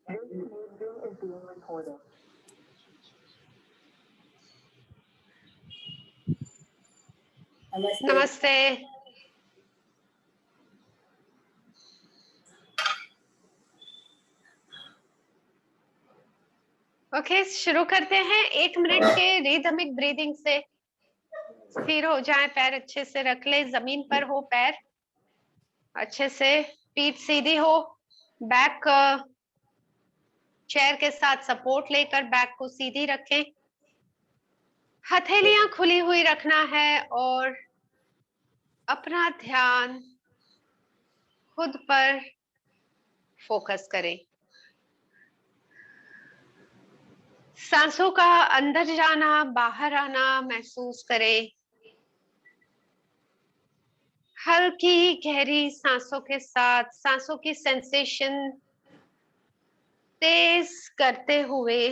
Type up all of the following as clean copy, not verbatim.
नमस्ते। ओके, शुरू करते हैं। 1 मिनट के रिदमिक ब्रीदिंग से स्थिर हो जाएं, पैर अच्छे से रख ले, जमीन पर हो पैर अच्छे से, पीठ सीधी हो, बैक चेयर के साथ सपोर्ट लेकर बैक को सीधी रखें, हथेलियां खुली हुई रखना है और अपना ध्यान खुद पर फोकस करें। सांसों का अंदर जाना बाहर आना महसूस करें। हल्की गहरी सांसों के साथ सांसों की सेंसेशन तेज करते हुए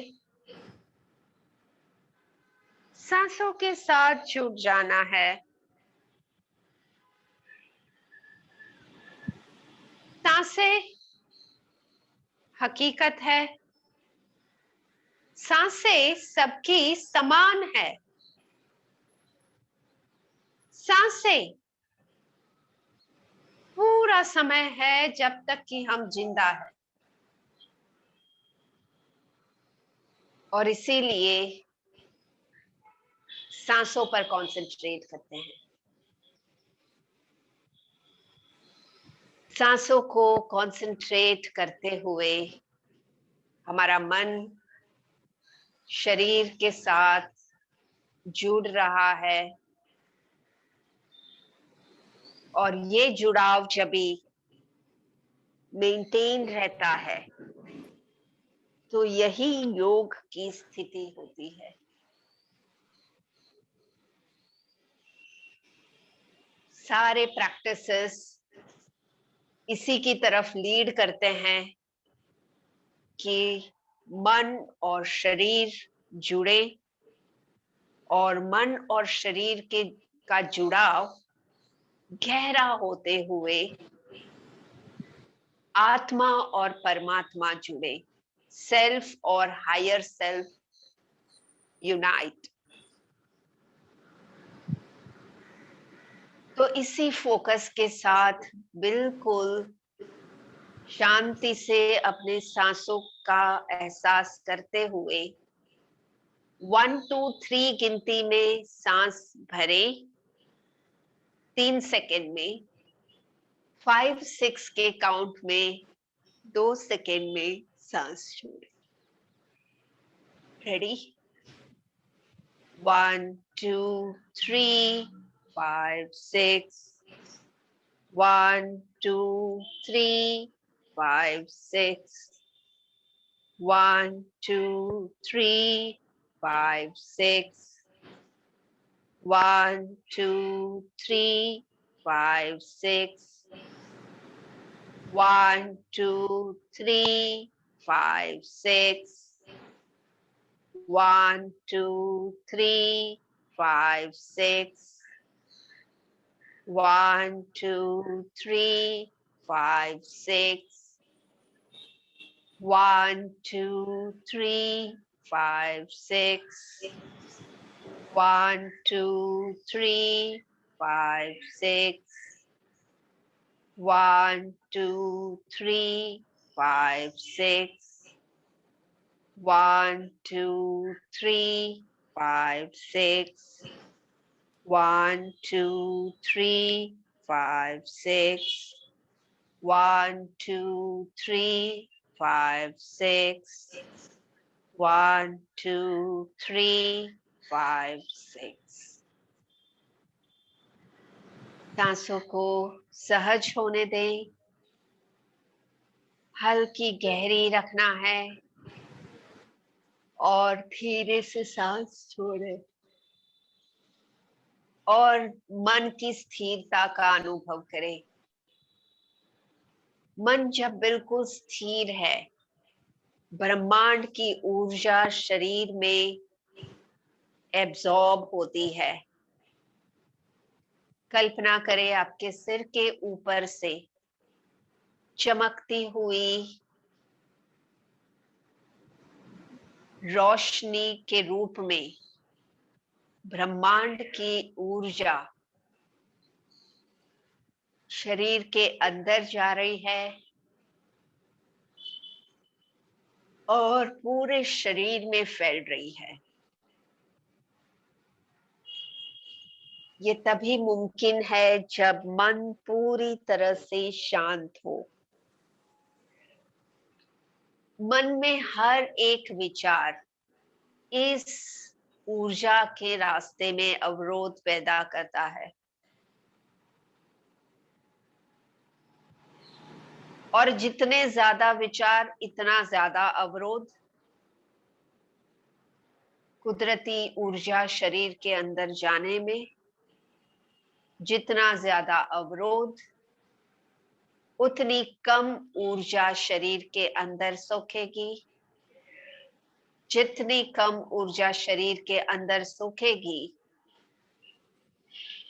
सांसों के साथ जुड़ जाना है। सांसें हकीकत है, सांसें सबकी समान है। सांसें पूरा समय है जब तक कि हम जिंदा हैं, और इसीलिए सांसों पर कंसंट्रेट करते हैं। सांसों को कंसंट्रेट करते हुए हमारा मन शरीर के साथ जुड़ रहा है, और ये जुड़ाव जब भी मेंटेन रहता है तो यही योग की स्थिति होती है। सारे प्रैक्टिसेस इसी की तरफ लीड करते हैं कि मन और शरीर जुड़े, और मन और शरीर के का जुड़ाव गहरा होते हुए आत्मा और परमात्मा जुड़े, सेल्फ और हायर सेल्फ यूनाइट। तो इसी फोकस के साथ बिल्कुल शांति से अपने सांसों का एहसास करते हुए 1 2 3 गिनती में सांस भरें, 3 सेकेंड में, 5 6 के काउंट में 2 सेकेंड में सांस छोड़ें। रेडी? 1 2 3 5 6, 1 2 3 5 6, 1 2 3 5 6, 1 2 3 5 6, 1 2 3 5 6, 1 2 3 5 6, 1 2 3 5 6, 1 2 3 5 6, 1 2 3 5 6, 1 2 3 5 6, 1 2 3 5 6, 1 2 3 5 6, 1 2 3 5 6, 1 2 3 5 6। सांसों को सहज होने दें, हल्की गहरी रखना है और धीरे से सांस छोड़ें, और मन की स्थिरता का अनुभव करें। मन जब बिल्कुल स्थिर है, ब्रह्मांड की ऊर्जा शरीर में एब्जॉर्ब होती है। कल्पना करें आपके सिर के ऊपर से चमकती हुई रोशनी के रूप में ब्रह्मांड की ऊर्जा शरीर के अंदर जा रही है और पूरे शरीर में फैल रही है। ये तभी मुमकिन है जब मन पूरी तरह से शांत हो। मन में हर एक विचार इस ऊर्जा के रास्ते में अवरोध पैदा करता है और जितने ज्यादा विचार इतना ज्यादा अवरोध। कुदरती ऊर्जा शरीर के अंदर जाने में जितना ज्यादा अवरोध उतनी कम ऊर्जा शरीर के अंदर सोखेगी। जितनी कम ऊर्जा शरीर के अंदर सोखेगी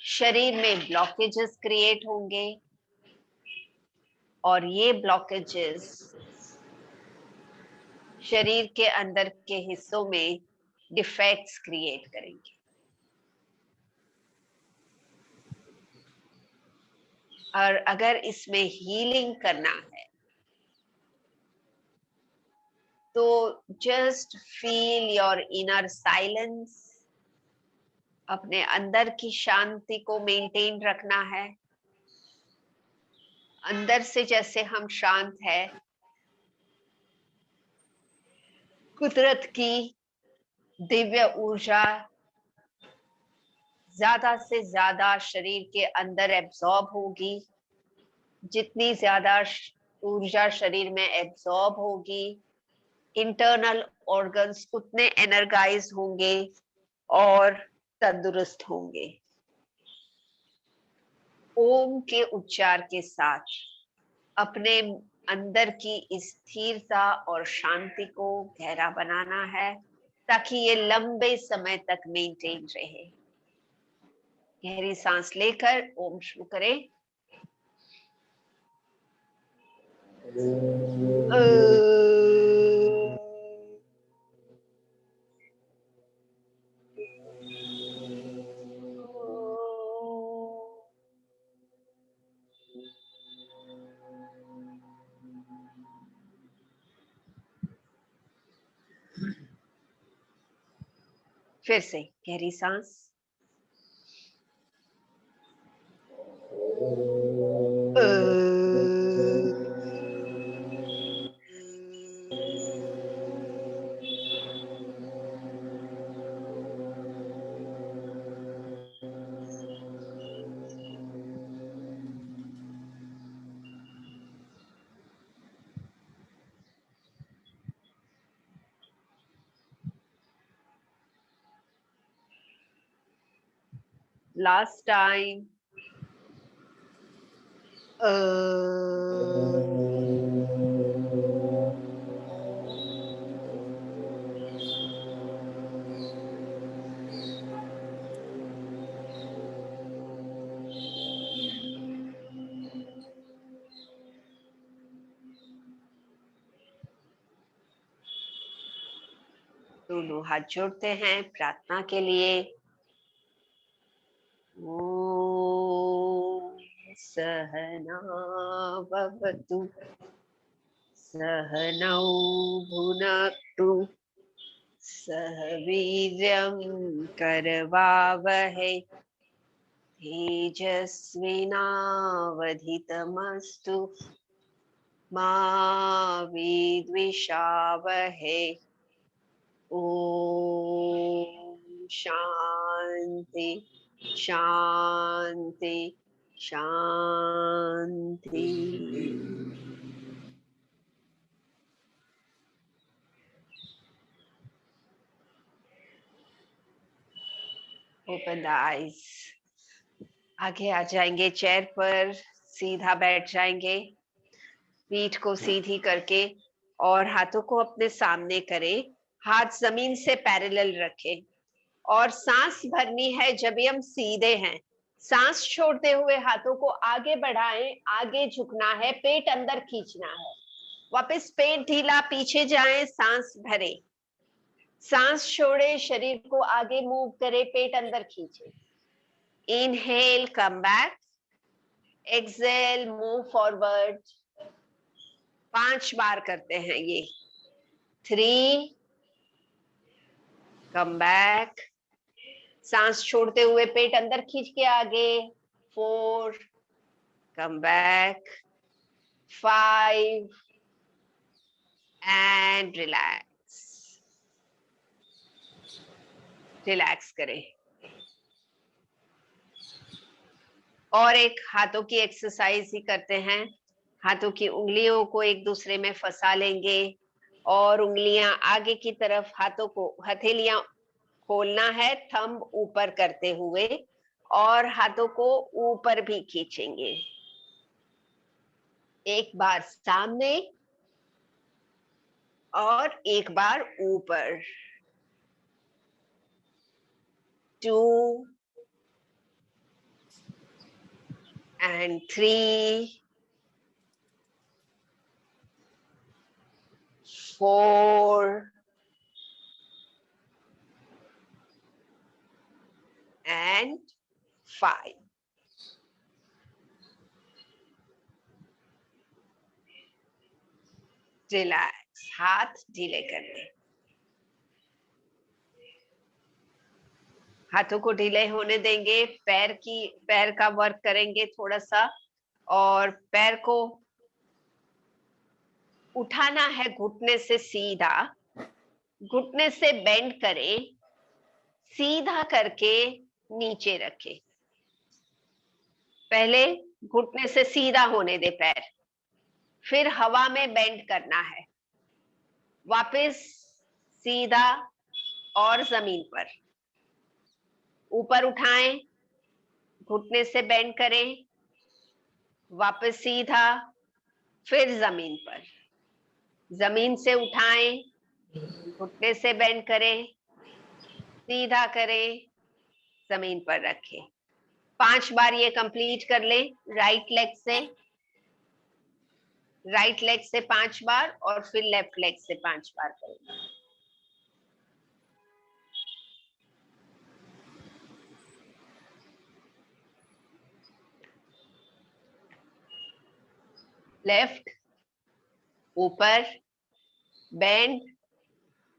शरीर में ब्लॉकेजेस क्रिएट होंगे और ये ब्लॉकेजेस शरीर के अंदर के हिस्सों में डिफेक्ट्स क्रिएट करेंगे। और अगर इसमें हीलिंग करना है तो just feel your inner silence. अपने अंदर की शांति को मेंटेन रखना है। अंदर से जैसे हम शांत है, कुदरत की दिव्य ऊर्जा ज्यादा से ज्यादा शरीर के अंदर एब्जॉर्ब होगी। जितनी ज्यादा ऊर्जा शरीर में एब्जॉर्ब होगी इंटरनल ऑर्गन्स उतने एनर्गाइज होंगे और तंदुरुस्त होंगे। ओम के उच्चार के साथ अपने अंदर की स्थिरता और शांति को गहरा बनाना है ताकि ये लंबे समय तक मेंटेन रहे। गहरी सांस लेकर ओम शुरू करें। फिर से गहरी सांस। Last time. दोनों हाथ जोड़ते हैं प्रार्थना के लिए। ओम सहना भवतु सहनौ भुनक्तु सह वीर्यं करवावहै तेजस्विनावधीतमस्तु मा विद्विषावहै। ओम शांति शांति शांति। Open the eyes. आगे आ जाएंगे चेयर पर, सीधा बैठ जाएंगे पीठ को सीधी करके और हाथों को अपने सामने करें। हाथ जमीन से पैरेलल रखें और सांस भरनी है जब भी हम सीधे हैं। सांस छोड़ते हुए हाथों को आगे बढ़ाएं, आगे झुकना है, पेट अंदर खींचना है। वापस पेट ढीला, पीछे जाएं, सांस भरें। सांस छोड़े, शरीर को आगे मूव करे, पेट अंदर खींचे। Inhale, come back. Exhale, move forward. 5 बार करते हैं ये। 3, कम बैक। सांस छोड़ते हुए पेट अंदर खींच के आगे। 4, come back. 5 and relax. Relax करें। और एक हाथों की एक्सरसाइज ही करते हैं। हाथों की उंगलियों को एक दूसरे में फंसा लेंगे और उंगलियां आगे की तरफ, हाथों को, हथेलियां खोलना है थंब ऊपर करते हुए, और हाथों को ऊपर भी खींचेंगे। एक बार सामने और एक बार ऊपर। 2 and 3, 4 and 5. रिलैक्स। हाथ ढीले करने। हाथों को ढीले होने देंगे। पैर का वर्क करेंगे थोड़ा सा, और पैर को उठाना है घुटने से सीधा। घुटने से बेंड करें, सीधा करके नीचे रखें। पहले घुटने से सीधा होने दे पैर, फिर हवा में बेंड करना है। वापस सीधा और जमीन पर। ऊपर उठाएं, घुटने से बेंड करें, वापस सीधा, फिर जमीन पर। जमीन से उठाएं, घुटने से बेंड करें, सीधा करें, जमीन पर रखें। 5 बार ये कंप्लीट कर लें। राइट लेग से 5 बार, और फिर लेफ्ट लेग से 5 बार करें। लेफ्ट, ऊपर, बेंड,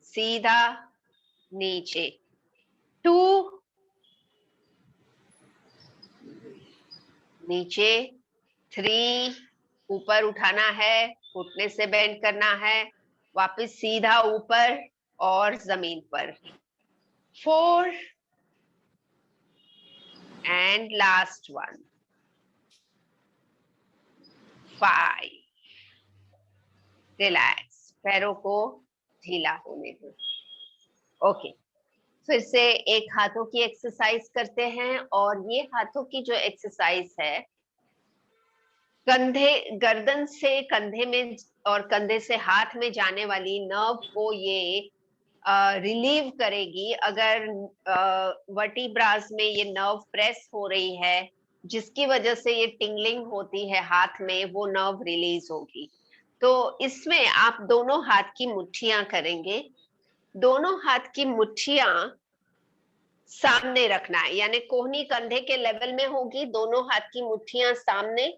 सीधा, नीचे। 2, नीचे। 3, ऊपर उठाना है, घुटने से बेंड करना है, वापस सीधा ऊपर और जमीन पर। 4 एंड लास्ट वन। 5। रिलैक्स। पैरों को ढीला होने दो। ओके, फिर से एक हाथों की एक्सरसाइज करते हैं। और ये हाथों की जो एक्सरसाइज है, कंधे, गर्दन से कंधे में और कंधे से हाथ में जाने वाली नर्व को ये रिलीव करेगी। अगर वर्टिब्रास में ये नर्व प्रेस हो रही है, जिसकी वजह से ये टिंगलिंग होती है हाथ में, वो नर्व रिलीज होगी। तो इसमें आप दोनों हाथ की मुट्ठियां करेंगे। दोनों हाथ की मुट्ठियां सामने रखना है, यानी कोहनी कंधे के लेवल में होगी। दोनों हाथ की मुट्ठियां सामने,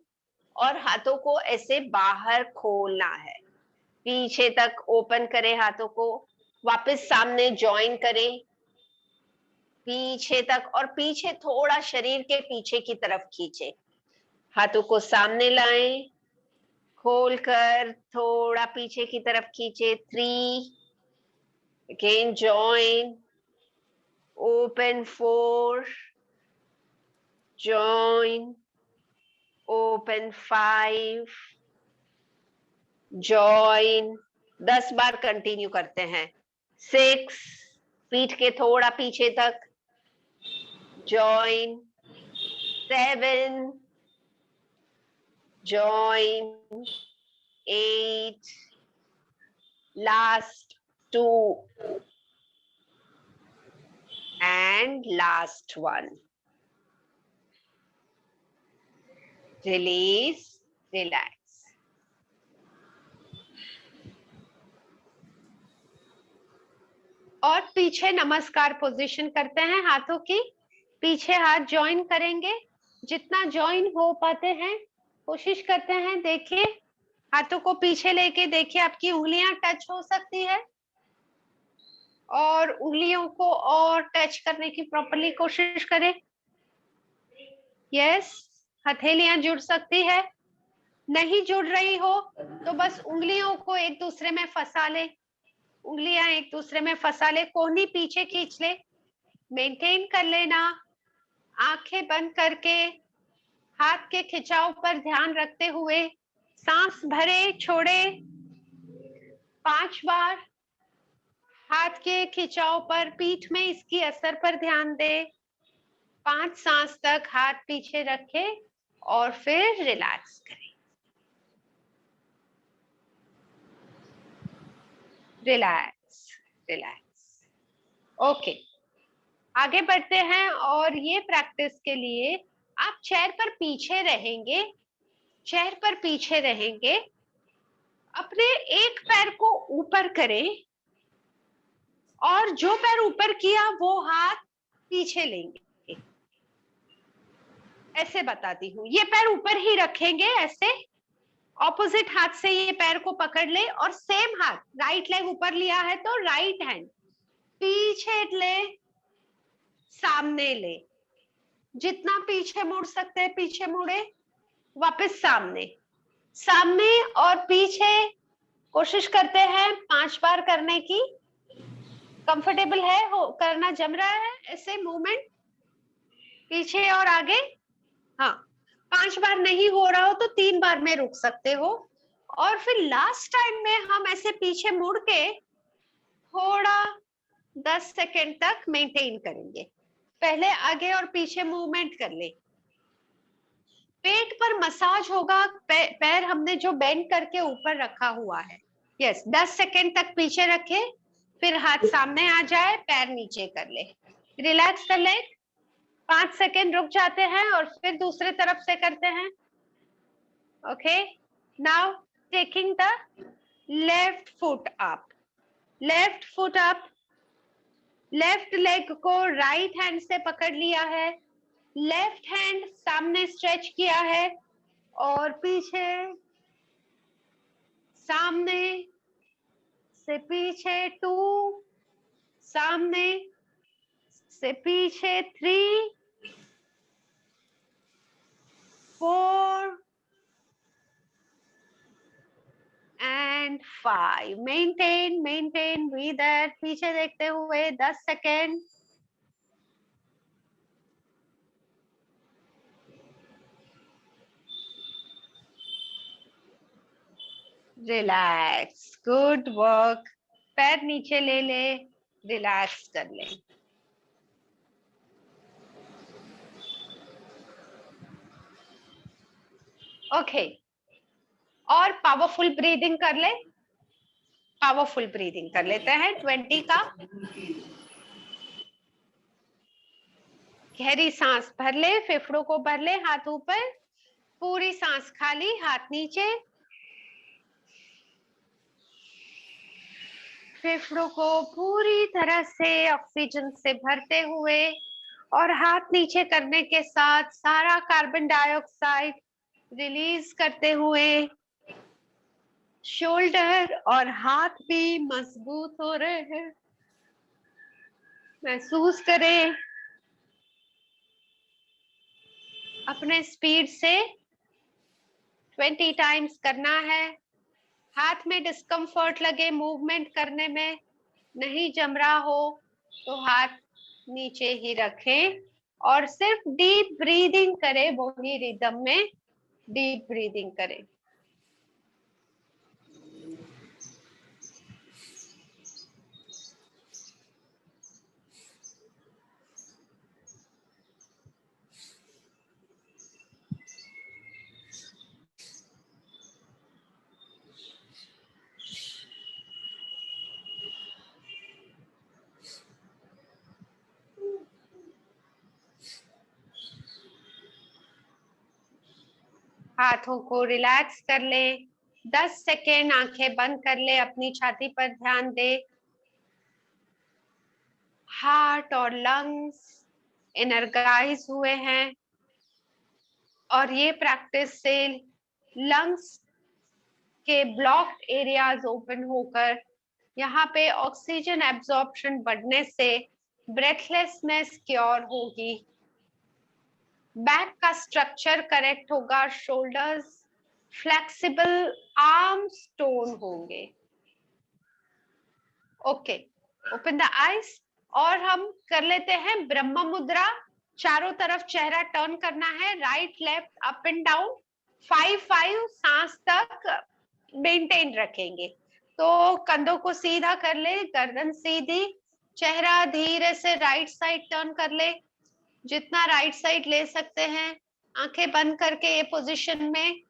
और हाथों को ऐसे बाहर खोलना है। पीछे तक ओपन करें हाथों को, वापस सामने जॉइन करें, पीछे तक, और पीछे थोड़ा शरीर के पीछे की तरफ खींचे। हाथों को सामने लाएं, खोलकर थोड़ा पीछे की तरफ खींचे। 3, again join, open. 4, join, open. 5, join. 10 बार कंटिन्यू करते हैं। 6, पीठ के थोड़ा पीछे तक, join. 7, join. 8, last 2 and last one. Release, relax. और पीछे नमस्कार पोजीशन करते हैं, हाथों की पीछे हाथ ज्वाइन करेंगे, जितना ज्वाइन हो पाते हैं कोशिश करते हैं। देखिए हाथों को पीछे लेके देखिए, आपकी उंगलियां टच हो सकती है और उंगलियों को और टच करने की प्रॉपरली कोशिश करें। यस, हथेलियां जुड़ सकती है, नहीं जुड़ रही हो तो बस उंगलियों को एक दूसरे में फंसा ले, उंगलियां एक दूसरे में फंसा ले, कोहनी पीछे खींच ले, मेंटेन कर लेना। आंखें बंद करके हाथ के खिंचाव पर ध्यान रखते हुए सांस भरे छोड़े 5 बार। हाथ के खिंचाव पर पीठ में इसकी असर पर ध्यान दे। 5 सांस तक हाथ पीछे रखे और फिर रिलैक्स करें। Relax relax. ओके, आगे बढ़ते हैं और ये प्रैक्टिस के लिए आप चेयर पर पीछे रहेंगे, चेयर पर पीछे रहेंगे, अपने एक पैर को ऊपर करें और जो पैर ऊपर किया वो हाथ पीछे लेंगे। ऐसे बताती हूँ, ये पैर ऊपर ही रखेंगे ऐसे, ऑपोजिट हाथ से ये पैर को पकड़ ले और सेम हाथ, राइट लेग ऊपर लिया है तो राइट हैंड पीछे ले, सामने ले, जितना पीछे मुड़ सकते हैं पीछे मुड़े, वापस सामने, सामने और पीछे। कोशिश करते हैं 5 बार करने की। कंफर्टेबल है हो करना, जम रहा है ऐसे मूवमेंट पीछे और आगे? हाँ, 5 बार नहीं हो रहा हो तो 3 बार में रुक सकते हो और फिर लास्ट टाइम में हम ऐसे पीछे मुड़ के थोड़ा 10 सेकेंड तक मेंटेन करेंगे। पहले आगे और पीछे मूवमेंट कर ले, पेट पर मसाज होगा, पैर हमने जो बेंड करके ऊपर रखा हुआ है। यस, 10 सेकेंड तक पीछे रखे, फिर हाथ सामने आ जाए, पैर नीचे कर ले, रिलैक्स कर ले, 5 सेकेंड रुक जाते हैं और फिर दूसरे तरफ से करते हैं। Okay, now taking the left foot up, left foot up, left leg को राइट हैंड से पकड़ लिया है, लेफ्ट हैंड सामने स्ट्रेच किया है और पीछे, सामने से पीछे 2, सामने से पीछे 3, 4 and 5। मेंटेन मेंटेन, ब्रीदर पीछे देखते हुए 10 सेकेंड। Relax, good work. पैर नीचे ले ले, रिलैक्स कर ले। ओके, और पावरफुल ब्रीदिंग कर ले, पावरफुल ब्रीदिंग कर लेते हैं 20 का। गहरी सांस भर ले, फेफड़ों को भर ले, हाथ ऊपर, पूरी सांस खाली, हाथ नीचे, फेफड़ों को पूरी तरह से ऑक्सीजन से भरते हुए और हाथ नीचे करने के साथ सारा कार्बन डाइऑक्साइड रिलीज करते हुए शोल्डर और हाथ भी मजबूत हो रहे हैं, महसूस करें। अपने स्पीड से 20 टाइम्स करना है। हाथ में डिस्कम्फर्ट लगे मूवमेंट करने में, नहीं जम रहा हो तो हाथ नीचे ही रखें और सिर्फ डीप ब्रीदिंग करें, वही रिदम में डीप ब्रीदिंग करें। हाथों को रिलैक्स कर ले, 10 सेकेंड आंखें बंद कर ले, अपनी छाती पर ध्यान दे। हार्ट और लंग्स एनर्गाइज हुए हैं, और ये प्रैक्टिस से लंग्स के ब्लॉक्ड एरियाज ओपन होकर यहाँ पे ऑक्सीजन एब्जॉर्प्शन बढ़ने से ब्रेथलेसनेस क्योर होगी, बैक का स्ट्रक्चर करेक्ट होगा, शोल्डर्स फ्लेक्सिबल, आर्म्स टोन होंगे। ओके, ओपन द आईज, और हम कर लेते हैं ब्रह्म मुद्रा। चारों तरफ चेहरा टर्न करना है, right left up and down, 5-5 सांस तक मेंटेन रखेंगे। तो कंधों को सीधा कर ले, गर्दन सीधी, चेहरा धीरे से राइट साइड टर्न कर ले, जितना राइट साइड ले सकते हैं, आंखें बंद करके ये पोजीशन में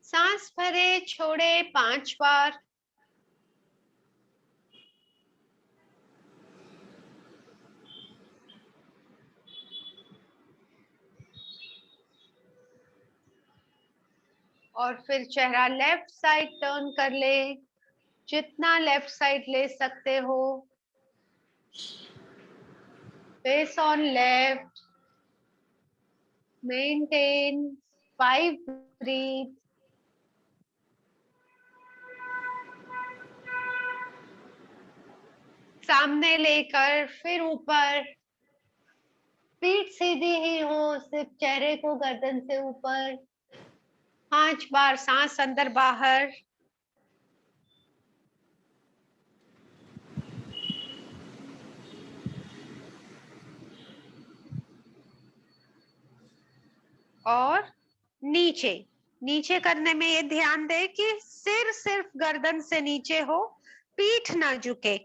सांस भरे छोड़े 5 बार। और फिर चेहरा लेफ्ट साइड टर्न कर ले, जितना लेफ्ट साइड ले सकते हो, face on left, maintain 5 breath. सामने लेकर फिर ऊपर, पीठ सीधी ही हो, सिर्फ चेहरे को गर्दन से ऊपर, 5 बार सांस अंदर बाहर। और नीचे, नीचे करने में ये ध्यान दे कि सिर सिर्फ गर्दन से नीचे हो, पीठ ना झुके।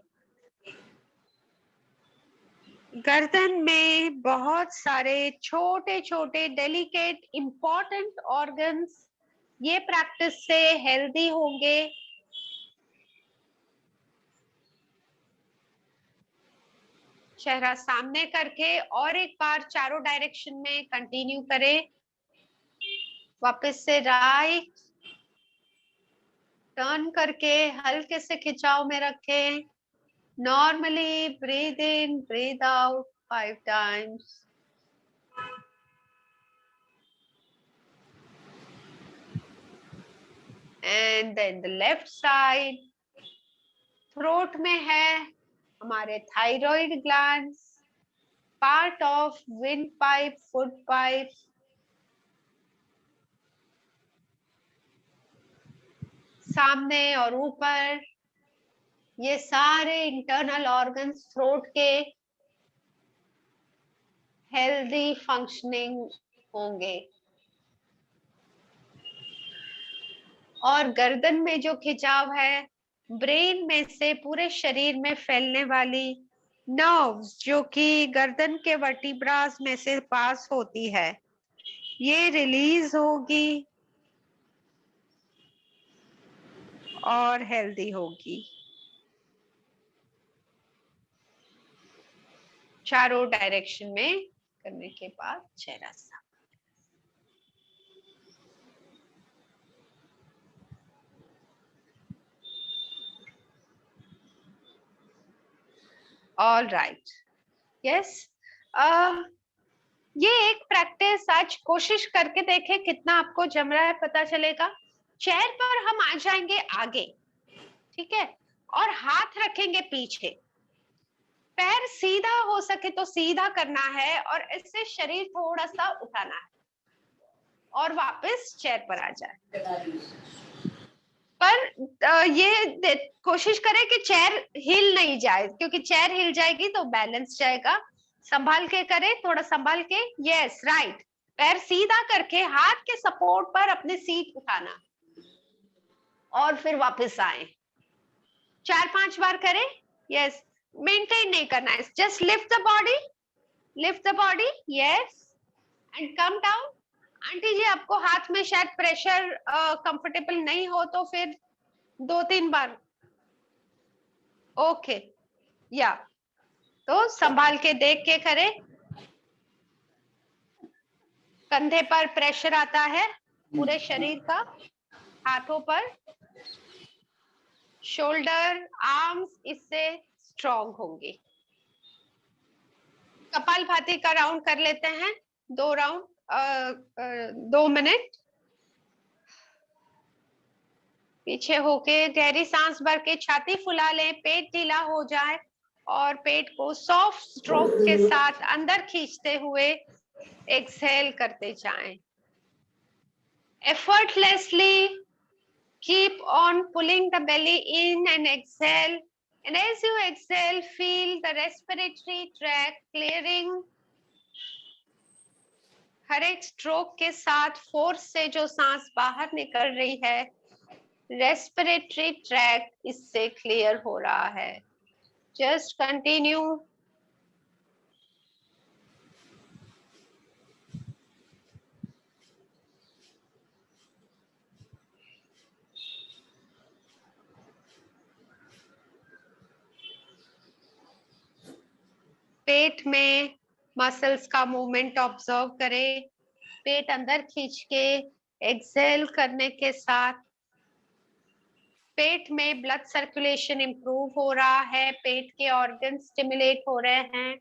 गर्दन में बहुत सारे छोटे छोटे डेलिकेट इंपॉर्टेंट ऑर्गन्स, ये प्रैक्टिस से हेल्दी होंगे। चेहरा सामने करके और एक बार चारों डायरेक्शन में कंटिन्यू करें। वापस से राइट टर्न करके हल्के से खिंचाव में रखें। Normally breathe in breathe out 5 times. And then the left side, throat में है हमारे thyroid glands, part of wind pipe, food pipe. सामने और ऊपर ये सारे इंटरनल ऑर्गन्स थ्रोट के हेल्दी फंक्शनिंग होंगे। और गर्दन में जो खिंचाव है, ब्रेन में से पूरे शरीर में फैलने वाली नर्व्स जो कि गर्दन के वर्टिब्रास में से पास होती है, ये रिलीज होगी और हेल्दी होगी। चारों डायरेक्शन में करने के बाद चेहरा साफ। All right, yes. ये एक प्रैक्टिस आज कोशिश करके देखे कितना आपको जम रहा है, पता चलेगा। चेयर पर हम आ जाएंगे आगे, ठीक है, और हाथ रखेंगे पीछे, पैर सीधा हो सके तो सीधा करना है, और इससे शरीर थोड़ा सा उठाना है और वापस चेयर पर आ जाए। पर ये कोशिश करें कि चेयर हिल नहीं जाए, क्योंकि चेयर हिल जाएगी तो बैलेंस जाएगा। संभाल के करें, थोड़ा संभाल के, यस राइट। पैर सीधा करके हाथ के सपोर्ट पर अपनी सीट उठाना और फिर वापस आए। 4-5 बार करें, यस। मेंटेन नहीं करना है, just lift the body, yes, and come down. Aunty जी, आपको हाथ में शायद प्रेशर कंफर्टेबल नहीं हो तो फिर 2-3 बार, ओके, या तो संभाल के देख के करें। कंधे पर प्रेशर आता है पूरे शरीर का, हाथों पर, शोल्डर आर्म्स इससे स्ट्रॉन्ग होंगे। कपालभाति का राउंड कर लेते हैं, 2 राउंड, 2 मिनट। पीछे होके गहरी सांस भर के छाती फुला लें, पेट ढीला हो जाए और पेट को सॉफ्ट स्ट्रोक के साथ अंदर खींचते हुए एक्सहेल करते जाएं। Effortlessly keep on pulling the belly in and exhale. And as you exhale, feel the respiratory tract clearing. हर एक स्ट्रोक के साथ फोर्स से जो सांस बाहर निकल रही है, रेस्पिरेटरी ट्रैक्ट इससे क्लियर हो रहा है। Just continue. पेट में मसल्स का मूवमेंट ऑब्जर्व करें। पेट अंदर खींच के एक्सहेल करने के साथ पेट में ब्लड सर्कुलेशन इंप्रूव हो रहा है, पेट के ऑर्गन स्टिमुलेट हो रहे हैं।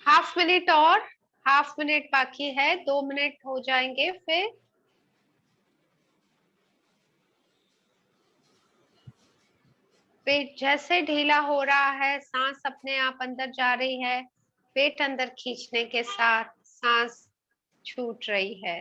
हाफ मिनट और, हाफ मिनट बाकी है, 2 मिनट हो जाएंगे फिर। पेट जैसे ढीला हो रहा है, सांस अपने आप अंदर जा रही है, पेट अंदर खींचने के साथ सांस छूट रही है।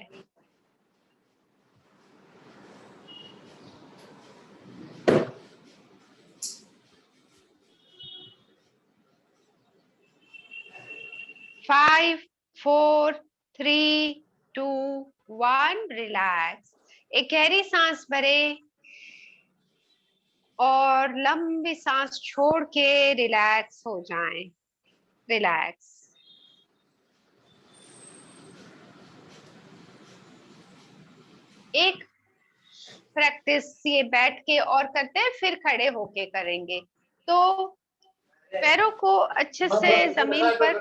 Five, 4, 3, 2, 1, relax. एक गहरी सांस भरे और लंबी सांस छोड़ के रिलैक्स हो जाएं। रिलैक्स। एक प्रैक्टिस ये बैठ के और करते हैं, फिर खड़े होके करेंगे। तो पैरों को अच्छे से जमीन पर,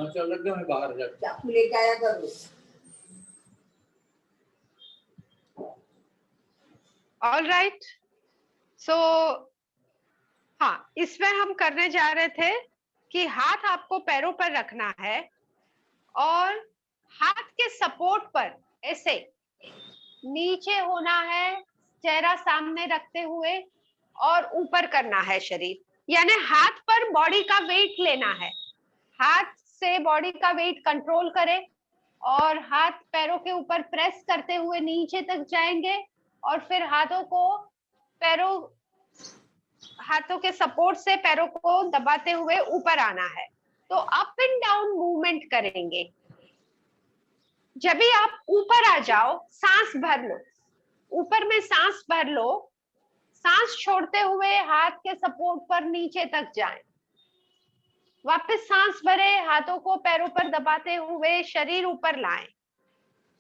चल लग गया, मैं बाहर जा चाकू लेके आया करो। All right. सो हाँ, इसमें हम करने जा रहे थे कि हाथ आपको पैरों पर रखना है और हाथ के सपोर्ट पर ऐसे नीचे होना है, चेहरा सामने रखते हुए, और ऊपर करना है शरीर, यानी हाथ पर बॉडी का वेट लेना है। हाथ से बॉडी का वेट कंट्रोल करें और हाथ पैरों के ऊपर प्रेस करते हुए नीचे तक जाएंगे और फिर हाथों के सपोर्ट से पैरों को दबाते हुए ऊपर आना है। तो अप एंड डाउन मूवमेंट करेंगे। जब भी आप ऊपर आ जाओ, सांस भर लो, ऊपर में सांस भर लो, सांस छोड़ते हुए हाथ के सपोर्ट पर नीचे तक जाएं। वापस सांस भरे, हाथों को पैरों पर दबाते हुए शरीर ऊपर लाएं।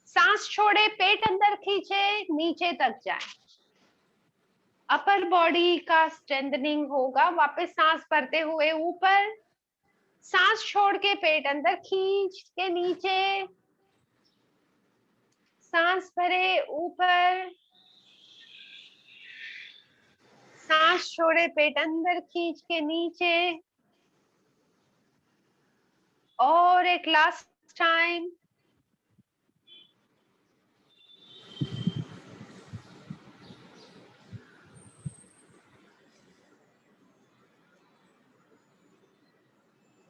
सांस छोड़े, पेट अंदर खींचे, नीचे तक जाएं। अपर बॉडी का स्ट्रेंथनिंग होगा। वापस सांस भरते हुए ऊपर, सांस छोड़ के पेट अंदर खींच के नीचे, सांस भरे ऊपर, सांस छोड़े पेट अंदर खींच के नीचे, और एक last time.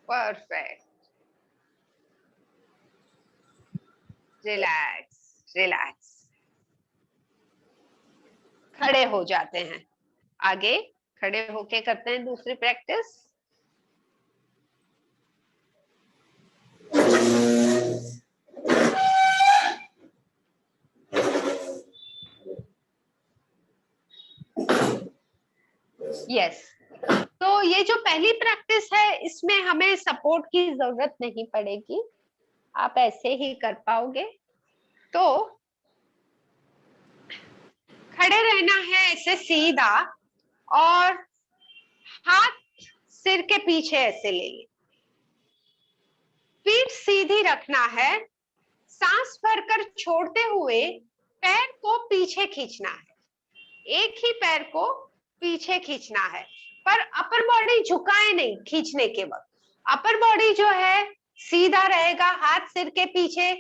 Perfect. Relax, relax. खड़े हो जाते हैं। आगे खड़े होके करते हैं दूसरी प्रैक्टिस। यस, तो ये जो पहली प्रैक्टिस है इसमें हमें सपोर्ट की जरूरत नहीं पड़ेगी, आप ऐसे ही कर पाओगे। तो खड़े रहना है ऐसे सीधा, और हाथ सिर के पीछे ऐसे ले लिए, पीठ सीधी रखना है, सांस भरकर छोड़ते हुए पैर को पीछे खींचना है, एक ही पैर को पीछे खींचना है, पर अपर बॉडी झुकाए नहीं खींचने के वक्त। अपर बॉडी जो है सीधा रहेगा, हाथ सिर के पीछे,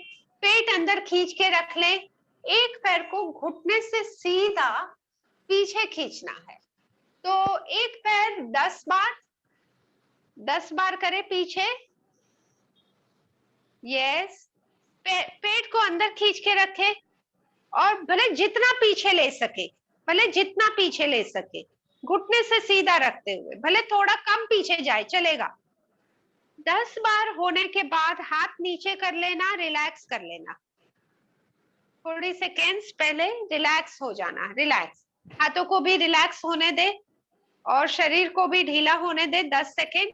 पेट अंदर खींच के रख ले, एक पैर को घुटने से सीधा पीछे खींचना है। तो एक पैर 10 बार करे पीछे। यस, पेट को अंदर खींच के रखे, और भले जितना पीछे ले सके, भले जितना पीछे ले सके, घुटने से सीधा रखते हुए, भले थोड़ा कम पीछे जाए चलेगा। 10 बार होने के बाद हाथ नीचे कर लेना, रिलैक्स कर लेना, थोड़ी सेकेंड्स पहले रिलैक्स हो जाना। रिलैक्स, हाथों को भी रिलैक्स होने दे और शरीर को भी ढीला होने दे 10 सेकेंड।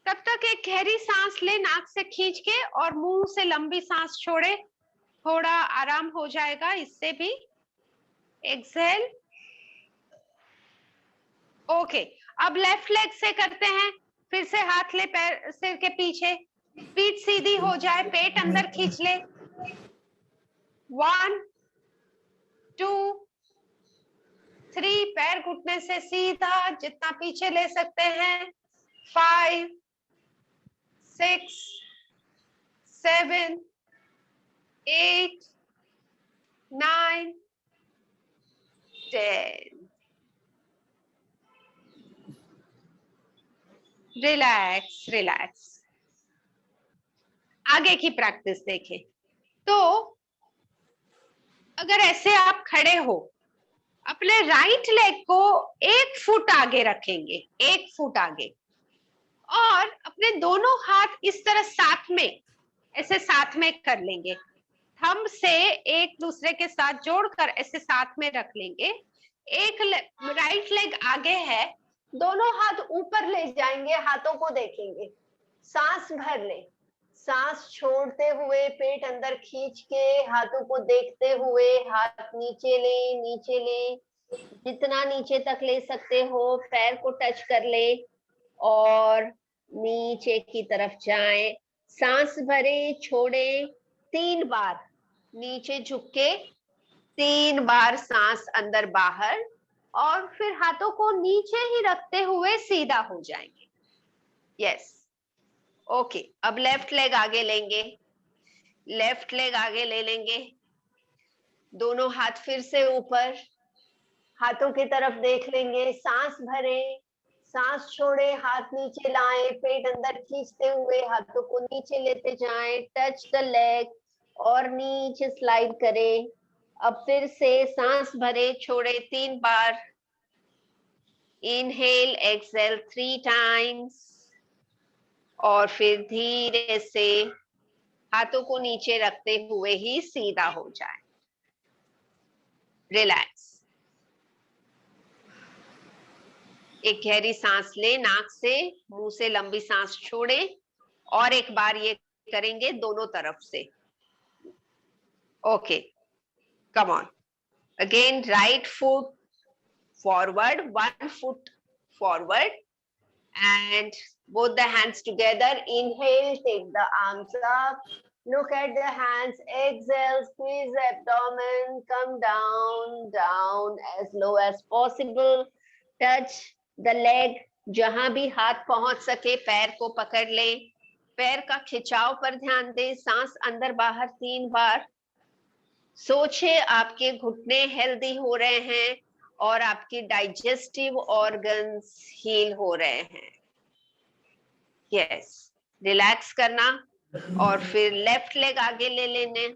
तब तक एक गहरी सांस ले नाक से खींच के, और मुंह से लंबी सांस छोड़े, थोड़ा आराम हो जाएगा इससे भी। एक्सहेल। ओके, अब लेफ्ट लेग से करते हैं, फिर से हाथ ले पैर सिर के पीछे, पीठ सीधी हो जाए, पेट अंदर खींच ले। 1 2 3, पैर घुटने से सीधा जितना पीछे ले सकते हैं। 5 6 7 8 9 10। Relax relax. आगे की प्रैक्टिस देखें। तो अगर ऐसे आप खड़े हो, अपने राइट लेग को 1 फुट आगे रखेंगे, 1 फुट आगे, और अपने दोनों हाथ इस तरह साथ में, ऐसे साथ में कर लेंगे, थंब से एक दूसरे के साथ जोड़कर ऐसे साथ में रख लेंगे। एक राइट लेग आगे है, दोनों हाथ ऊपर ले जाएंगे, हाथों को देखेंगे, सांस भर ले, सांस छोड़ते हुए पेट अंदर खींच के, हाथों को देखते हुए हाथ नीचे ले, नीचे ले, जितना नीचे तक ले सकते हो, पैर को टच कर ले और नीचे की तरफ जाएं, सांस भरे, छोड़े 3 बार, नीचे झुक के 3 बार सांस अंदर बाहर, और फिर हाथों को नीचे ही रखते हुए सीधा हो जाएंगे। यस, ओके, अब लेफ्ट लेग आगे लेंगे, लेफ्ट लेग आगे ले लेंगे, दोनों हाथ फिर से ऊपर, हाथों की तरफ देख लेंगे, सांस भरे, सांस छोड़े, हाथ नीचे लाएं, पेट अंदर खींचते हुए हाथों को नीचे लेते जाएं, टच द लेग और नीचे स्लाइड करें। अब फिर से सांस भरे, छोड़े 3 बार, इनहेल एक्सहेल 3 टाइम्स, और फिर धीरे से हाथों को नीचे रखते हुए ही सीधा हो जाए। रिलैक्स। एक गहरी सांस ले नाक से, मुंह से लंबी सांस छोड़े, और एक बार ये करेंगे दोनों तरफ से। Okay, come on again, right foot forward, 1 foot forward, and both the hands together. Inhale, take the arms up, look at the hands, exhale, squeeze the abdomen, come down, down as low as possible, touch the leg, जहां भी हाथ पहुंच सके पैर को पकड़ ले, पैर का खिंचाव पर ध्यान दे, सांस अंदर बाहर 3 बार। सोचे आपके घुटने हेल्दी हो रहे हैं और आपकी डाइजेस्टिव ऑर्गन्स हील हो रहे हैं। यस, रिलैक्स करना, और फिर लेफ्ट लेग आगे ले लेने,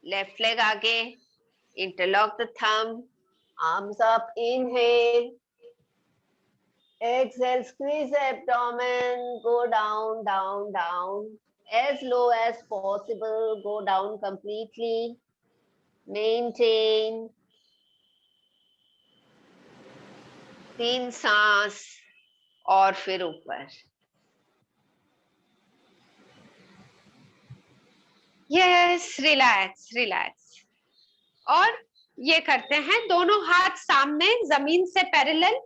लेफ्ट लेग आगे, Interlock the thumb, arms up, inhale. Exhale, squeeze the abdomen, go down, down, down. As low as possible, go down completely. Maintain. 3 सांस और फिर ऊपर. Yes, relax, relax. और ये करते हैं, दोनों हाथ सामने जमीन से पैरेलल,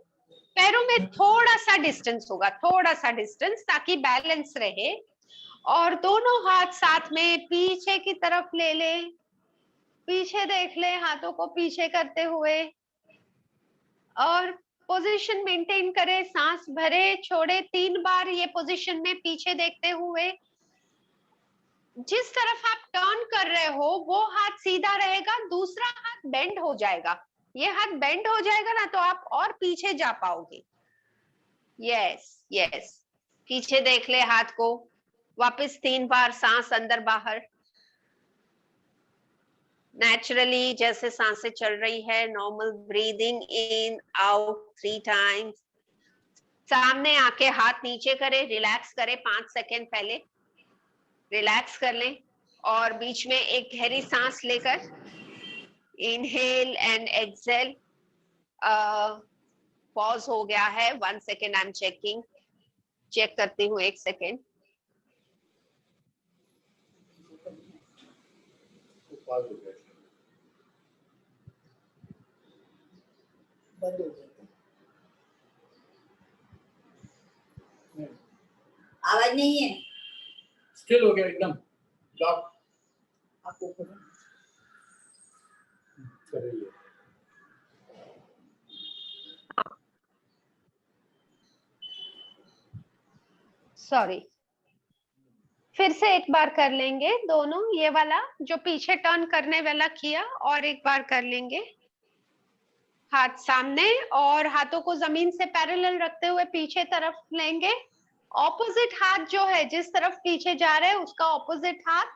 पैरों में थोड़ा सा डिस्टेंस होगा, थोड़ा सा डिस्टेंस, ताकि बैलेंस रहे. और दोनों हाथ साथ में पीछे की तरफ ले ले, पीछे देख ले, हाथों को पीछे करते हुए. और पोजीशन मेंटेन करें, सांस भरे छोड़े 3 बार ये पोजीशन में पीछे देखते हुए. जिस तरफ आप टर्न कर रहे हो वो हाथ सीधा रहेगा, दूसरा हाथ बेंड हो जाएगा. ये हाथ बेंड हो जाएगा ना तो आप और पीछे जा पाओगे. यस यस, पीछे देख ले हाथ को. वापस 3 बार सांस अंदर बाहर. नेचुरली जैसे सांसें चल रही है, normal breathing in out 3 times. सामने आके हाथ नीचे करें, रिलैक्स करें 5 सेकेंड पहले. रिलैक्स कर लें और बीच में एक गहरी सांस लेकर इनहेल एंड एक्सहेल. पॉज हो गया है 1 second. I am checking, check करती हूँ 1 सेकेंड. आवाज नहीं है. स्टिल हो गया एकदम. लॉक आपको कर रही है. सॉरी, फिर से एक बार कर लेंगे दोनों. ये वाला जो पीछे टर्न करने वाला किया, और एक बार कर लेंगे. हाथ सामने और हाथों को जमीन से पैरेलल रखते हुए पीछे तरफ लेंगे. ऑपोजिट हाथ जो है जिस तरफ पीछे जा रहे हैं उसका ऑपोजिट हाथ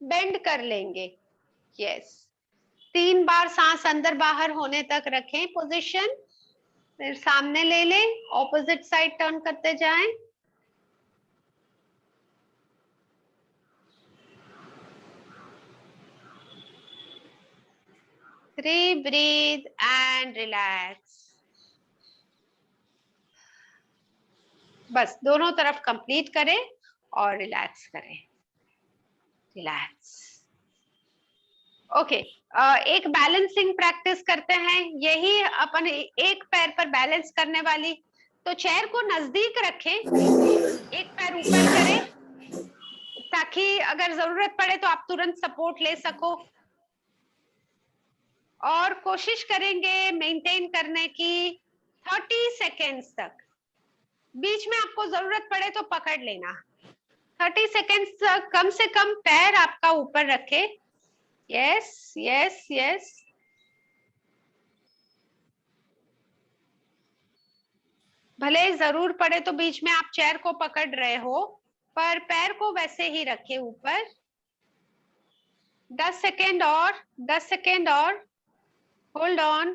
बेंड कर लेंगे. यस, 3 बार सांस अंदर बाहर होने तक रखें पोजीशन. फिर सामने ले लें, ऑपोजिट साइड टर्न करते जाएं. Breathe and relax. बस दोनों तरफ कंप्लीट करें और रिलैक्स करें. रिलैक्स. ओके, एक बैलेंसिंग प्रैक्टिस करते हैं. यही अपन एक पैर पर बैलेंस करने वाली. तो चेयर को नजदीक रखें, एक पैर ऊपर करें ताकि अगर जरूरत पड़े तो आप तुरंत सपोर्ट ले सको. और कोशिश करेंगे मेंटेन करने की 30 सेकेंड्स तक. बीच में आपको जरूरत पड़े तो पकड़ लेना. 30 सेकेंड्स तक कम से कम पैर आपका ऊपर रखे. Yes yes yes. भले जरूर पड़े तो बीच में आप चेयर को पकड़ रहे हो, पर पैर को वैसे ही रखे ऊपर. 10 सेकेंड और 10 सेकेंड और. Hold on.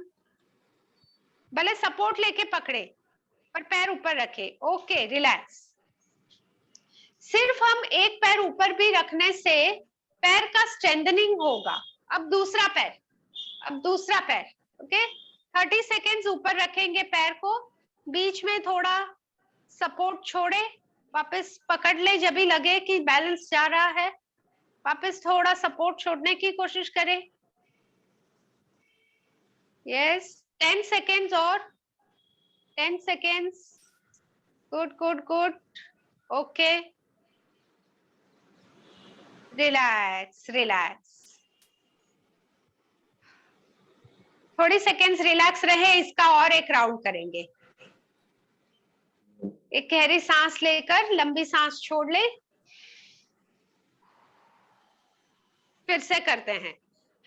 भले सपोर्ट लेके पकड़े पर पैर ऊपर रखे. Okay, relax. सिर्फ हम एक पैर ऊपर भी रखने से पैर का स्ट्रेंथनिंग होगा. अब दूसरा पैर, अब दूसरा पैर. ओके, 30 सेकेंड्स ऊपर रखेंगे पैर को. बीच में थोड़ा सपोर्ट छोड़े, वापस पकड़ ले जब भी लगे कि बैलेंस जा रहा है. वापस थोड़ा सपोर्ट छोड़ने की कोशिश करें. यस, 10 सेकेंड्स और. 10 seconds. Good good good. Okay, relax relax. थोड़ी सेकेंड्स रिलैक्स रहे, इसका और एक राउंड करेंगे. एक गहरी सांस लेकर लंबी सांस छोड़ ले. फिर से करते हैं,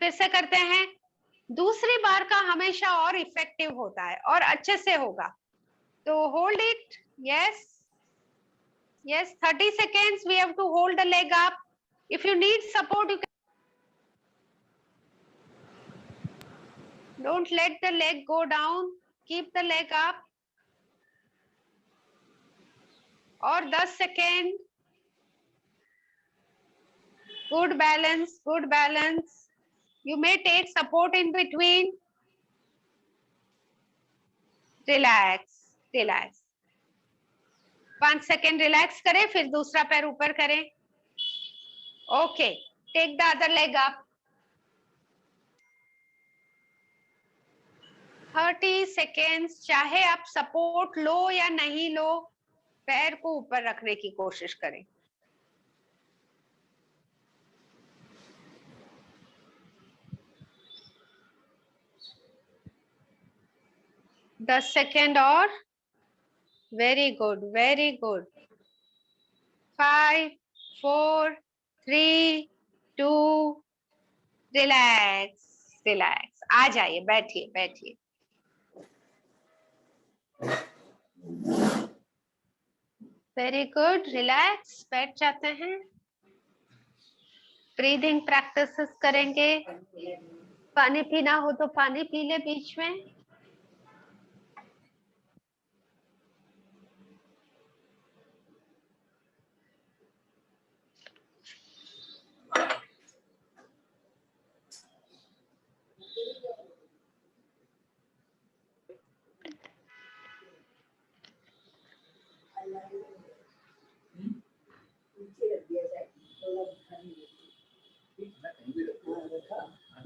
फिर से करते हैं. दूसरी बार का हमेशा और इफेक्टिव होता है और अच्छे से होगा. तो hold it. Yes yes, 30 seconds we have to hold the leg up. If you need support you can. Don't let the leg go down. Keep the leg up. और 10 second. Good balance, good balance. You may take support in between. Relax, relax. 5 second relax करें, फिर दूसरा पैर ऊपर करें. Okay, take the other leg up. 30 seconds. चाहे आप support लो या नहीं लो, पैर को ऊपर रखने की कोशिश करें. दस सेकेंड और. Very good, very good. 5, 4, 3, 2. Relax, relax. आ जाइए, बैठिए, बैठिए. Very good. रिलैक्स, बैठ जाते हैं. ब्रीदिंग प्रैक्टिसेस करेंगे. पानी पीना हो तो पानी पी ले बीच में.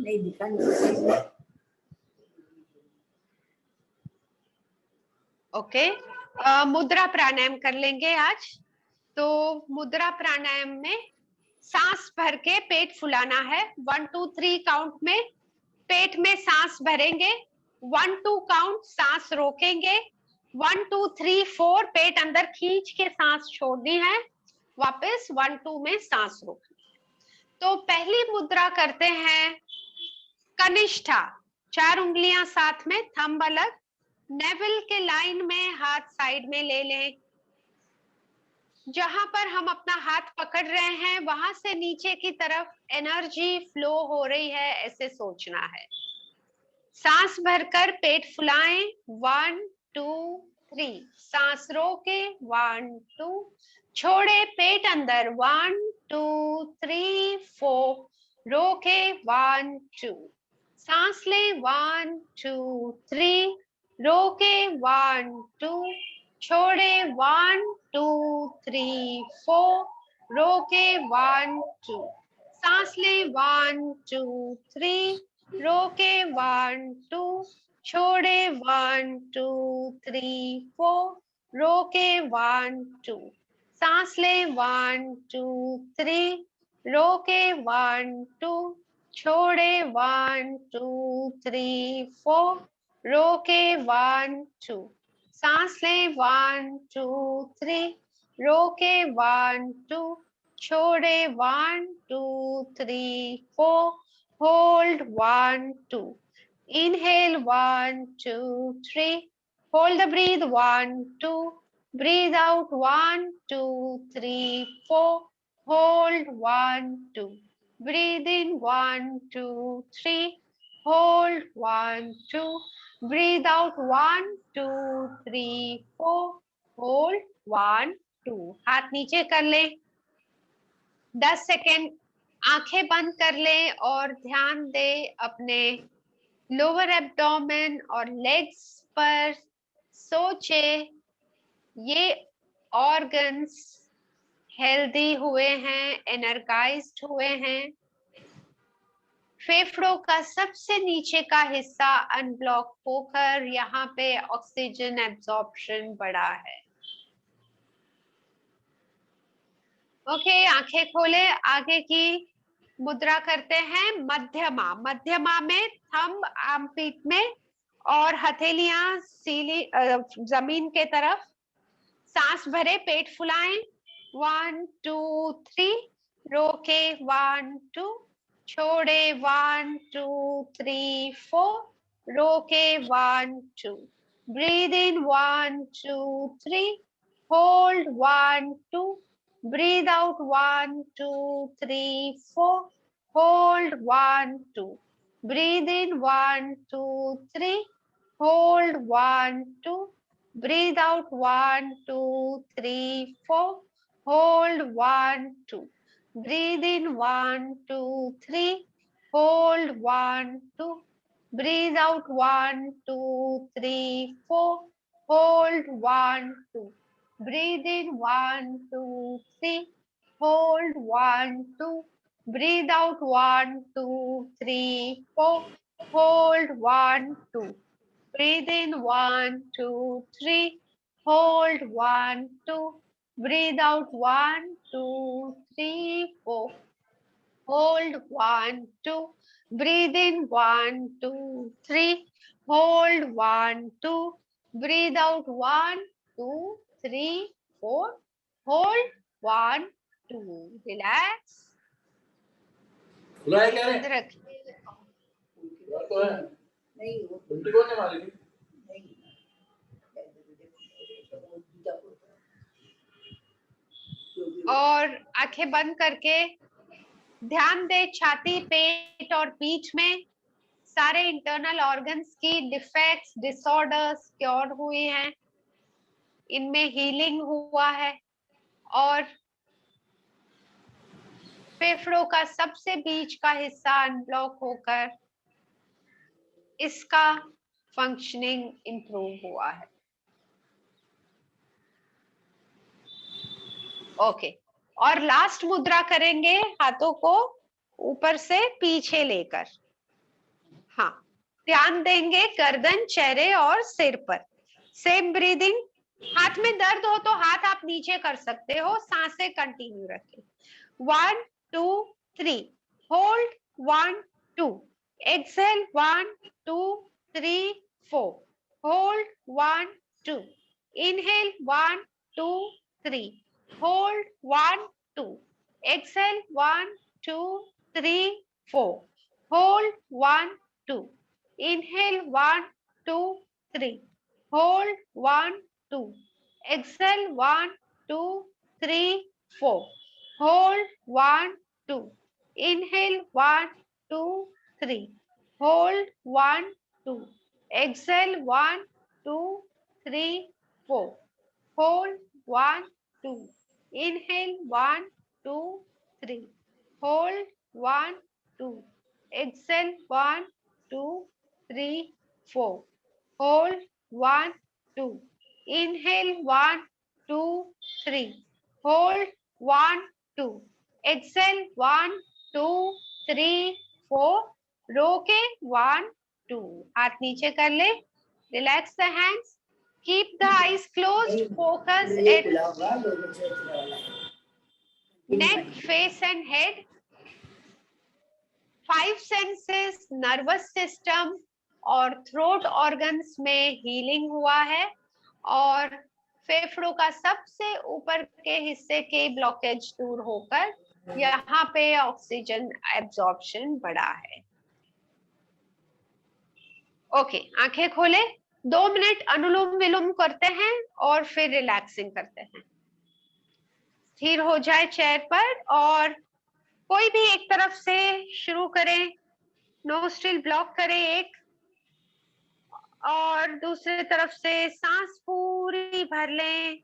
नहीं दिखा नहीं. ओके, मुद्रा प्राणायाम कर लेंगे आज. तो मुद्रा प्राणायाम में सांस भर के पेट फुलाना है. 1 2 3 काउंट में पेट में सांस भरेंगे. 1 2 काउंट सांस रोकेंगे. 1 2 3 4 पेट अंदर खींच के सांस छोड़नी है. वापस 1 2 में सांस रोकनी. तो पहली मुद्रा करते हैं कनिष्ठा. 4 उंगलियां साथ में, थंब अलग. नेवल के लाइन में हाथ साइड में ले लें. जहां पर हम अपना हाथ पकड़ रहे हैं वहां से नीचे की तरफ एनर्जी फ्लो हो रही है, ऐसे सोचना है. सांस भरकर पेट फुलाएं. 1 2 3. सांस रोके. 1 2. छोड़े पेट अंदर. 1 2 3 4. रोके. 1 2. सांस ले. 1 2 3. रोके. 1 2. छोड़े. 1 2 3 4. रोके. 1 2. सांस ले. 1 2 3. रोके. 1 2. छोड़े. 1 2 3 4. रोके. 1 2. सांस ले. 1 2 3. रोके. 1 2. छोड़े. 1 2 3 4. रोके. 1 2. सांस ले. 1 2 3. रोके. 1 2. छोड़े. 1 2 3 4. Hold. 1 2. Inhale. 1 2 3. Hold the breathe. 1 2. Breathe out. 1 2 3 4. Hold. 1 2. Breathe in. 1 2 3. Hold. 1 2. Breathe out. 1 2 3 4. Hold. 1 2. हाथ नीचे कर ले. 10 सेकेंड आंखें बंद कर ले और ध्यान दे अपने लोअर एब्डोमेन और लेग्स पर. सोचे ये ऑर्गन्स हेल्दी हुए हैं, एनर्जाइज्ड हुए हैं. फेफड़ों का सबसे नीचे का हिस्सा अनब्लॉक होकर यहाँ पे ऑक्सीजन एब्जॉर्प्शन बढ़ा है. ओके, आंखें खोले. आगे की मुद्रा करते हैं मध्यमा. मध्यमा में थंब आर्मपिट में और हथेलियां सीली जमीन के तरफ. सांस भरे, पेट फुलाएं. 1 2 3. रोके. 1 2. छोड़े. 1 2 3 4. रोके. 1 2. Breathe in. 1 2 3. Hold. 1 2. Breathe out. 1 2 3 4. Hold. 1 2. Breathe in 1, 2, 3. Hold 1, 2. Breathe out 1, 2, 3, 4. Hold 1, 2. Breathe in 1, 2, 3. Hold 1, 2. Breathe out 1, 2, 3, 4. Hold 1, 2. Breathe in 1, 2, 3. Hold 1, 2. Breathe out 1, 2, 3, 4. Hold 1, 2. Breathe in 1, 2, 3. Hold 1, 2. Breathe out 1, 2, 3, 4. Hold 1, 2. Breathe in 1, 2, 3. Hold 1, 2. Breathe out 1, 2, 3, 4. Hold 1, 2. Relax. खुला है क्या रे? बंद रखिए। खुला तो है। नहीं वो उल्टी कौन ने मारी थी? नहीं और आंखें बंद करके ध्यान दे छाती, पेट और पीठ में सारे इंटरनल ऑर्गन्स की डिफेक्ट्स, डिसऑर्डर्स क्योर हुए हैं, इनमें हीलिंग हुआ है और फेफड़ों का सबसे बीच का हिस्सा अनब्लॉक होकर इसका फंक्शनिंग इंप्रूव हुआ है। ओके, और लास्ट मुद्रा करेंगे हाथों को ऊपर से पीछे लेकर। हाँ, ध्यान देंगे गर्दन, चेहरे और सिर पर। Same breathing. हाथ में दर्द हो तो हाथ आप नीचे कर सकते हो, सांसें कंटिन्यू रखें। 1, 2, 3. Hold 1, 2. Exhale 1, 2, 3, 4. Hold 1, 2. Inhale 1, 2, 3. Hold 1, 2. Exhale 1, 2, 3, 4. Hold 1, 2. Inhale 1, 2, 3. Hold 1, 2. Exhale 1, 2, 3, 4. Hold 1, 2. Inhale 1, 2, 3. Hold 1, 2. Exhale 1, 2, 3, 4. Hold 1, 2. Inhale 1, 2, 3. Hold 1, 2. Exhale 1, 2, 3, 4. Hold 1, 2. Inhale 1, 2, 3. Hold 1, 2. Exhale 1, 2, 3, 4. रोके 1, 2. हाथ नीचे कर ले. Relax the hands. Keep the eyes closed. Focus at neck, face and head. 5 senses, nervous system और throat organs में healing हुआ है और फेफड़ों का सबसे ऊपर के हिस्से के ब्लॉकेज दूर होकर यहाँ पे ऑक्सीजन एब्जॉर्प्शन बढ़ा है। ओके, आंखें खोले। 2 मिनट अनुलोम विलोम करते हैं और फिर रिलैक्सिंग करते हैं। स्थिर हो जाए चेयर पर और कोई भी एक तरफ से शुरू करें। नोस्ट्रिल ब्लॉक करें एक और दूसरी तरफ से सांस पूरी भर लें।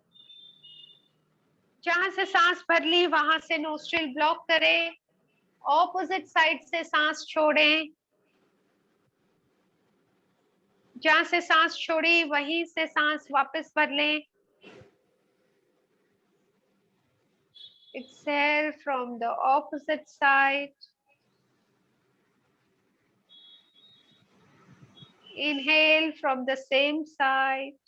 जहां से सांस भर ली वहां से नोस्ट्रिल ब्लॉक करें। ऑपोजिट साइड से सांस छोड़ें। जहां से सांस छोड़ी वहीं से सांस वापस भर लें। Exhale from the opposite side. Inhale from the same side.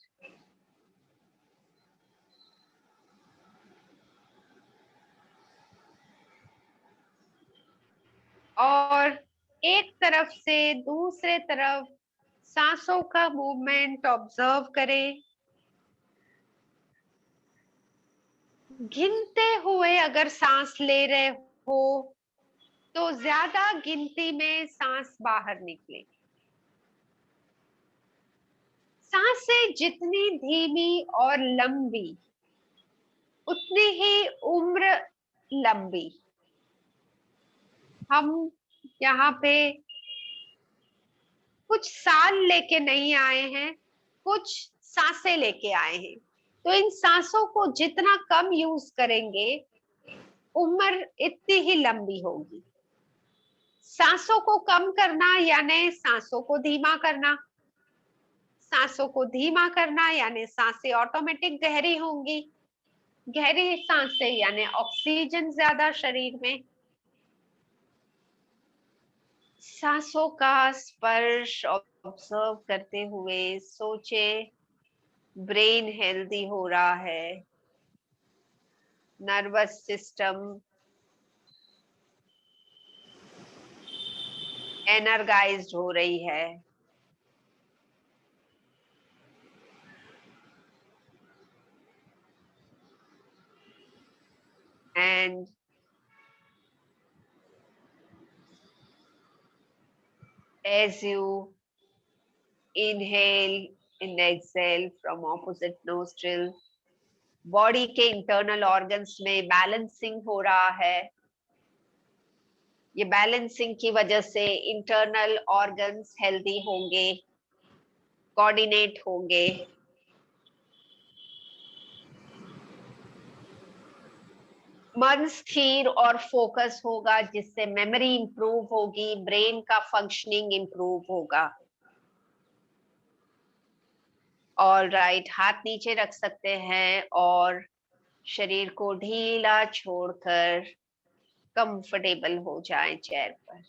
और एक तरफ से दूसरे तरफ सांसों का मूवमेंट ऑब्जर्व करें। गिनते हुए अगर सांस ले रहे हो तो ज्यादा गिनती में सांस बाहर निकले। सांसें जितनी धीमी और लंबी उतनी ही उम्र लंबी। हम यहाँ पे कुछ साल लेके नहीं आए हैं, कुछ सांसें लेके आए हैं। तो इन सांसों को जितना कम यूज करेंगे, उम्र इतनी ही लंबी होगी। सांसों को कम करना यानी सांसों को धीमा करना, सांसों को धीमा करना यानी सांसें ऑटोमेटिक गहरी होंगी, गहरी सांसें यानी ऑक्सीजन ज्यादा शरीर में। सांसों का स्पर्श ऑब्जर्व करते हुए सोचे, ब्रेन हेल्दी हो रहा है, नर्वस सिस्टम एनर्गाइज्ड हो रही है, and as you inhale and exhale from opposite nostril, body के इंटरनल ऑर्गन्स में बैलेंसिंग हो रहा है। ये बैलेंसिंग की वजह से इंटरनल ऑर्गन्स हेल्दी होंगे, कोऑर्डिनेट होंगे। मन स्थिर और फोकस होगा, जिससे मेमोरी इंप्रूव होगी, ब्रेन का फंक्शनिंग इंप्रूव होगा। ऑल राइट, हाथ नीचे रख सकते हैं और शरीर को ढीला छोड़कर कंफर्टेबल हो जाएं चेयर पर।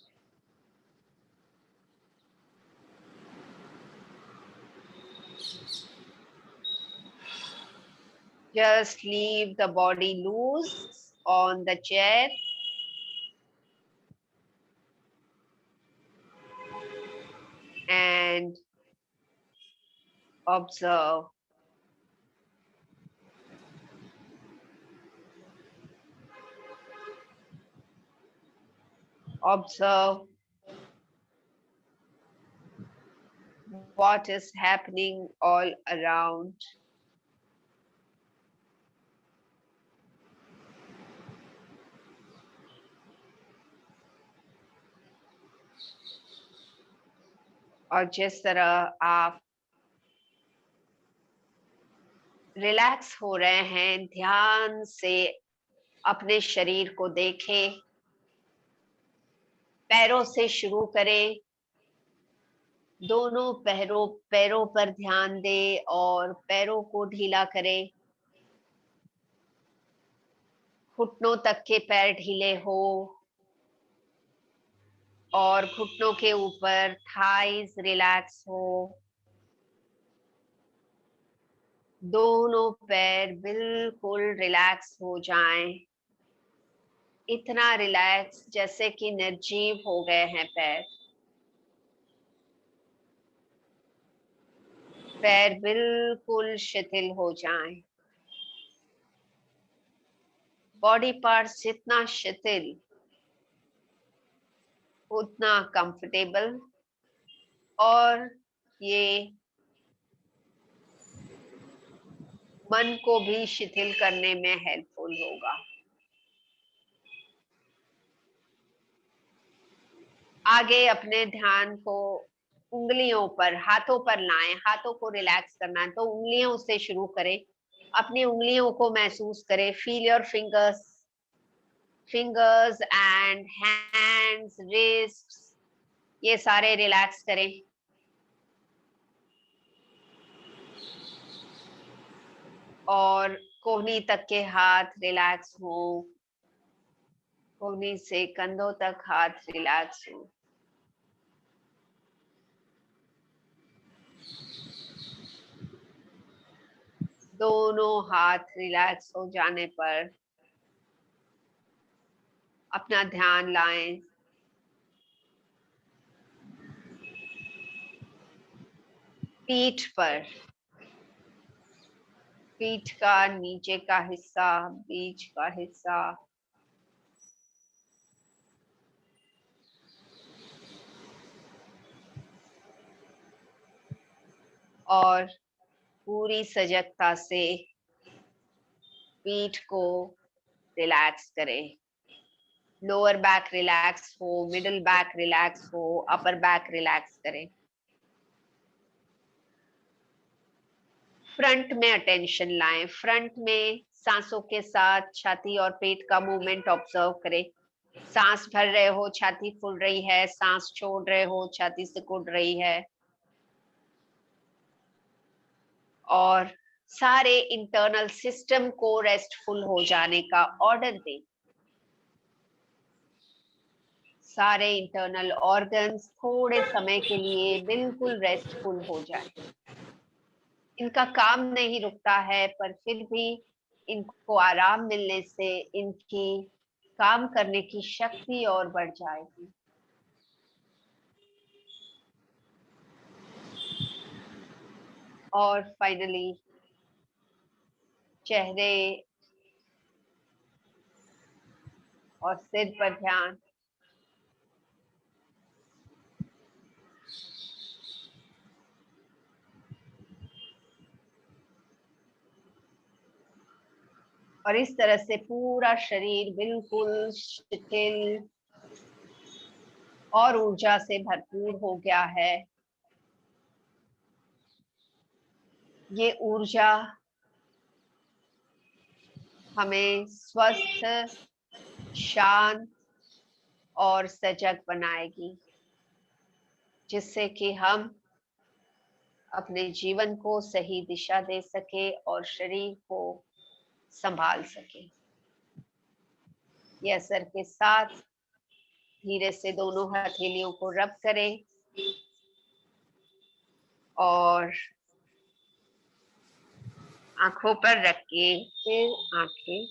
Just leave the body loose on the chair. And observe. Observe what is happening all around. और जिस तरह आप रिलैक्स हो रहे हैं, ध्यान से अपने शरीर को देखें। पैरों से शुरू करें, दोनों पैरों पर ध्यान दें और पैरों को ढीला करें। घुटनों तक के पैर ढीले हो और घुटनों के ऊपर थाइज रिलैक्स हो। दोनों पैर बिल्कुल रिलैक्स हो जाएं, इतना रिलैक्स जैसे कि निर्जीव हो गए हैं पैर। पैर बिल्कुल शिथिल हो जाएं। बॉडी पार्ट्स जितना शिथिल उतना कंफर्टेबल, और ये मन को भी शिथिल करने में हेल्पफुल होगा। आगे अपने ध्यान को उंगलियों पर, हाथों पर लाएं। हाथों को रिलैक्स करना है तो उंगलियों से शुरू करें। अपनी उंगलियों को महसूस करें। Feel your fingers and hands, wrists, ये सारे रिलैक्स करें। और कोहनी तक के हाथ रिलैक्स हो, कोहनी से कंधों तक हाथ रिलैक्स हो। दोनों हाथ रिलैक्स हो जाने पर अपना ध्यान लाएं पीठ पर। पीठ का नीचे का हिस्सा, बीच का हिस्सा, और पूरी सजगता से पीठ को रिलैक्स करें। लोअर बैक रिलैक्स हो, मिडिल बैक रिलैक्स हो, अपर बैक रिलैक्स करें। फ्रंट में अटेंशन लाएं। फ्रंट में सांसों के साथ छाती और पेट का मूवमेंट ऑब्जर्व करें। सांस भर रहे हो, छाती फूल रही है, सांस छोड़ रहे हो, छाती सिकुड़ रही है। और सारे इंटरनल सिस्टम को रेस्टफुल हो जाने का ऑर्डर दें। सारे इंटरनल ऑर्गन्स थोड़े समय के लिए बिल्कुल रेस्टफुल हो जाए। इनका काम नहीं रुकता है, पर फिर भी इनको आराम मिलने से इनकी काम करने की शक्ति और बढ़ जाएगी। और फाइनली चेहरे और सिर पर ध्यान। और इस तरह से पूरा शरीर बिल्कुल शिथिल और ऊर्जा से भरपूर हो गया है। ये ऊर्जा हमें स्वस्थ, शांत और सजग बनाएगी, जिससे कि हम अपने जीवन को सही दिशा दे सके और शरीर को संभाल सके। यह सर के साथ धीरे से दोनों हथेलियों को रब करें और आंखों पर रख के फिर आंखें